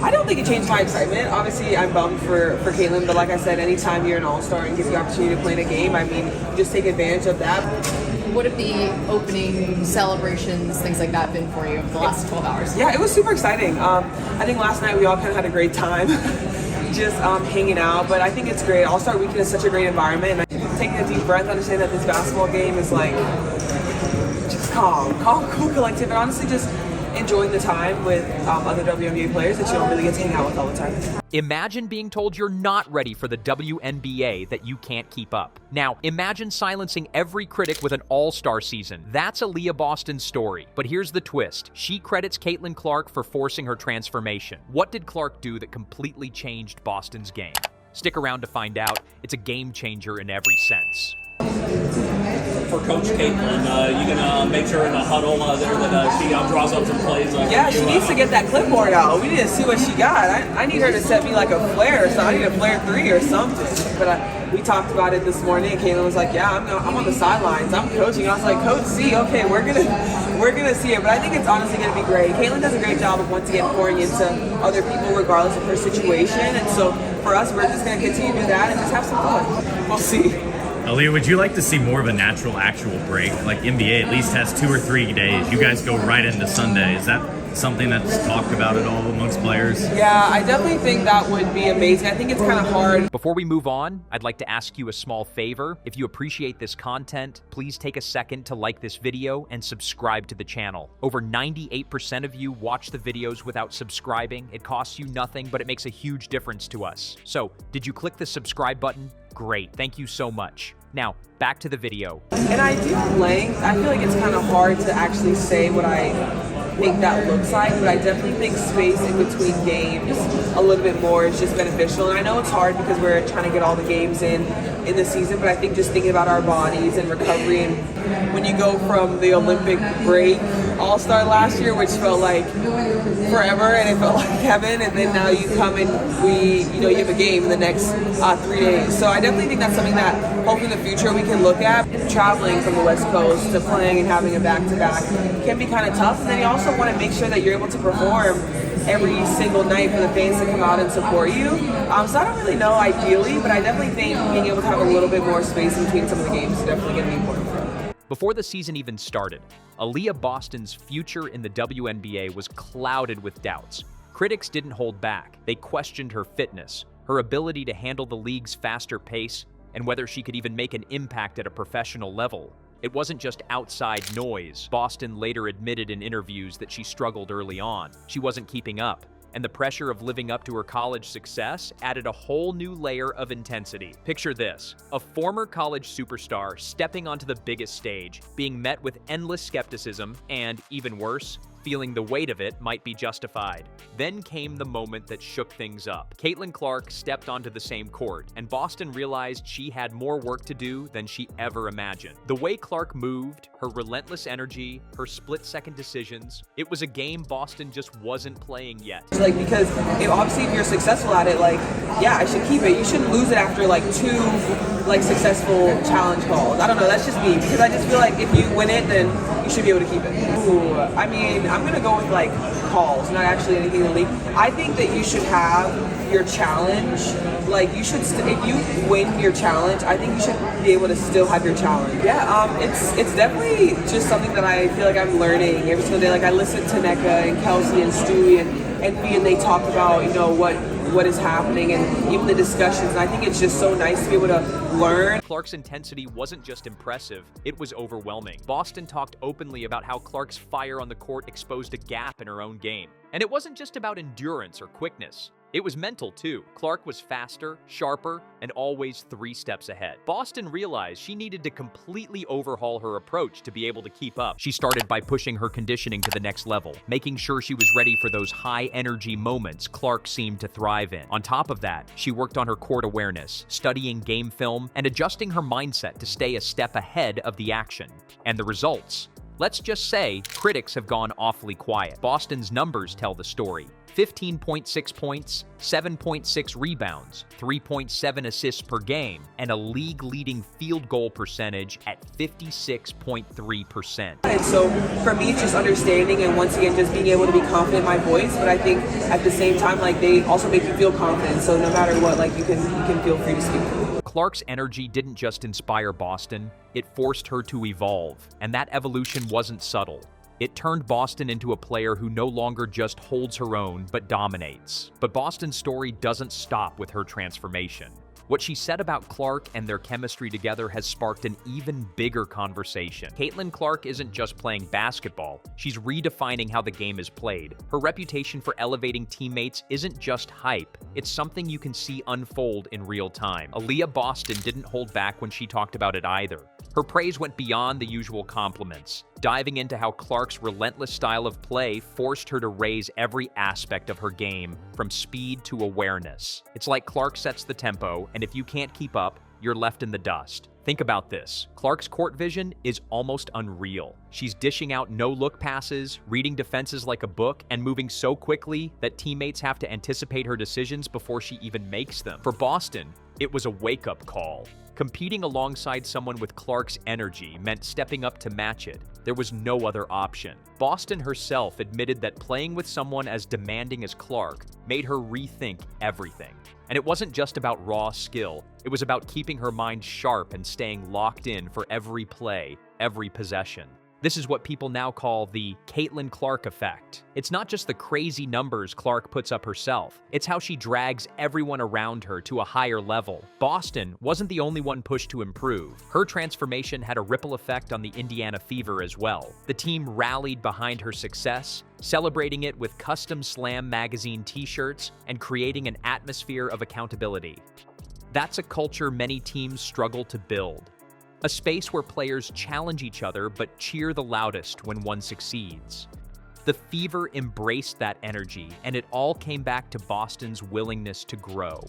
I don't think it changed my excitement. Obviously, I'm bummed for Caitlin, but like I said, anytime you're an all-star and get the opportunity to play in a game, I mean, just take advantage of that. What have the opening celebrations, things like that, been for you over the last 12 hours? Yeah, it was super exciting. I think last night we all kind of had a great time just hanging out, but I think it's great. All-Star Weekend is such a great environment, and I think taking a deep breath, understand that this basketball game is like just calm, cool, collective, and honestly just enjoying the time with other WNBA players that you don't really get to hang out with all the time. Imagine being told you're not ready for the WNBA, that you can't keep up. Now, imagine silencing every critic with an all-star season. That's Aliyah Boston's story. But here's the twist. She credits Caitlin Clark for forcing her transformation. What did Clark do that completely changed Boston's game? Stick around to find out. It's a game changer in every sense. For Coach Caitlin, you gonna make sure in the huddle there that she draws up some plays? Yeah, she needs to get that clipboard out. We need to see what she got. I need her to set me like a flare or something. I need a flare 3 or something. But we talked about it this morning, and Caitlin was like, "Yeah, I'm on the sidelines. I'm coaching." I was like, "Coach C, okay, we're gonna see it." But I think it's honestly gonna be great. Caitlin does a great job of once again pouring into other people regardless of her situation, and so for us, we're just gonna continue to do that and just have some fun. We'll see. Aliyah, would you like to see more of a natural, actual break? Like NBA at least has 2 or 3 days. You guys go right into Sunday. Is that something that's talked about at all amongst players? Yeah, I definitely think that would be amazing. I think it's kind of hard. Before we move on, I'd like to ask you a small favor. If you appreciate this content, please take a second to like this video and subscribe to the channel. Over 98% of you watch the videos without subscribing. It costs you nothing, but it makes a huge difference to us. So, did you click the subscribe button? Great, thank you so much. Now, back to the video. And I do length. I feel like it's kind of hard to actually say what I think that looks like, but I definitely think space in between games a little bit more is just beneficial. And I know it's hard because we're trying to get all the games in the season, but I think just thinking about our bodies and recovery, and when you go from the Olympic break All-Star last year, which felt like forever and it felt like heaven, and then now you come and you have a game in the next 3 days. So I definitely think that's something that hopefully in the future we can look at. Traveling from the West Coast to playing and having a back-to-back can be kind of tough, and then you also want to make sure that you're able to perform every single night for the fans to come out and support you. So I don't really know ideally, but I definitely think being able to have a little bit more space in between some of the games is definitely going to be important for them. Before the season even started, Aliyah Boston's future in the WNBA was clouded with doubts. Critics didn't hold back. They questioned her fitness, her ability to handle the league's faster pace, and whether she could even make an impact at a professional level. It wasn't just outside noise. Boston later admitted in interviews that she struggled early on. She wasn't keeping up, and the pressure of living up to her college success added a whole new layer of intensity. Picture this: a former college superstar stepping onto the biggest stage, being met with endless skepticism, and, even worse, feeling the weight of it might be justified. Then came the moment that shook things up. Caitlin Clark stepped onto the same court, and Boston realized she had more work to do than she ever imagined. The way Clark moved, her relentless energy, her split-second decisions, it was a game Boston just wasn't playing yet. Like, because obviously if you're successful at it, like, yeah, I should keep it. You shouldn't lose it after like 2 successful challenge calls. I don't know, that's just me, because I just feel like if you win it, then you should be able to keep it. Ooh, I mean, I'm gonna go with like calls, not actually anything in the league. I think that you should have your challenge. Like, you should, if you win your challenge, I think you should be able to still have your challenge. Yeah, it's definitely just something that I feel like I'm learning every single day. Like, I listen to Nneka and Kelsey and Stewie and Fee, and they talk about, what is happening and even the discussions, and I think it's just so nice to be able to learn. Clark's intensity wasn't just impressive, it was overwhelming. Boston talked openly about how Clark's fire on the court exposed a gap in her own game. And it wasn't just about endurance or quickness. It was mental too. Clark was faster, sharper, and always 3 steps ahead. Boston realized she needed to completely overhaul her approach to be able to keep up. She started by pushing her conditioning to the next level, making sure she was ready for those high-energy moments Clark seemed to thrive in. On top of that, she worked on her court awareness, studying game film, and adjusting her mindset to stay a step ahead of the action. And the results? Let's just say critics have gone awfully quiet. Boston's numbers tell the story. 15.6 points, 7.6 rebounds, 3.7 assists per game, and a league-leading field goal percentage at 56.3%. And so for me, it's just understanding and once again, just being able to be confident in my voice. But I think at the same time, like, they also make you feel confident. So no matter what, like, you can feel free to speak. Clark's energy didn't just inspire Boston, it forced her to evolve. And that evolution wasn't subtle. It turned Boston into a player who no longer just holds her own, but dominates. But Boston's story doesn't stop with her transformation. What she said about Clark and their chemistry together has sparked an even bigger conversation. Caitlin Clark isn't just playing basketball, she's redefining how the game is played. Her reputation for elevating teammates isn't just hype, it's something you can see unfold in real time. Aliyah Boston didn't hold back when she talked about it either. Her praise went beyond the usual compliments, diving into how Clark's relentless style of play forced her to raise every aspect of her game, from speed to awareness. It's like Clark sets the tempo, and if you can't keep up, you're left in the dust. Think about this. Clark's court vision is almost unreal. She's dishing out no-look passes, reading defenses like a book, and moving so quickly that teammates have to anticipate her decisions before she even makes them. For Boston, it was a wake-up call. Competing alongside someone with Clark's energy meant stepping up to match it. There was no other option. Boston herself admitted that playing with someone as demanding as Clark made her rethink everything. And it wasn't just about raw skill, it was about keeping her mind sharp and staying locked in for every play, every possession. This is what people now call the Caitlin Clark effect. It's not just the crazy numbers Clark puts up herself, it's how she drags everyone around her to a higher level. Boston wasn't the only one pushed to improve. Her transformation had a ripple effect on the Indiana Fever as well. The team rallied behind her success, celebrating it with custom Slam magazine t-shirts and creating an atmosphere of accountability. That's a culture many teams struggle to build. A space where players challenge each other but cheer the loudest when one succeeds. The Fever embraced that energy, and it all came back to Boston's willingness to grow.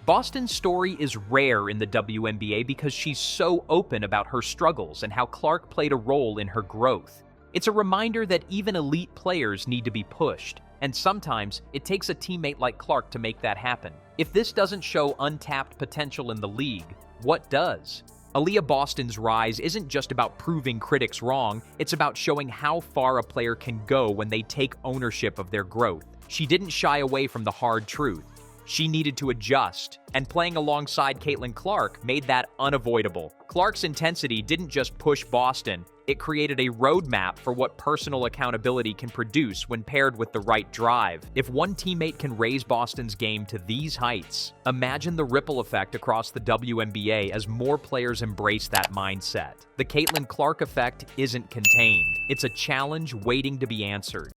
Boston's story is rare in the WNBA because she's so open about her struggles and how Clark played a role in her growth. It's a reminder that even elite players need to be pushed, and sometimes it takes a teammate like Clark to make that happen. If this doesn't show untapped potential in the league, what does? Aliyah Boston's rise isn't just about proving critics wrong, it's about showing how far a player can go when they take ownership of their growth. She didn't shy away from the hard truth. She needed to adjust, and playing alongside Caitlin Clark made that unavoidable. Clark's intensity didn't just push Boston, it created a roadmap for what personal accountability can produce when paired with the right drive. If one teammate can raise Boston's game to these heights, imagine the ripple effect across the WNBA as more players embrace that mindset. The Caitlin Clark effect isn't contained. It's a challenge waiting to be answered.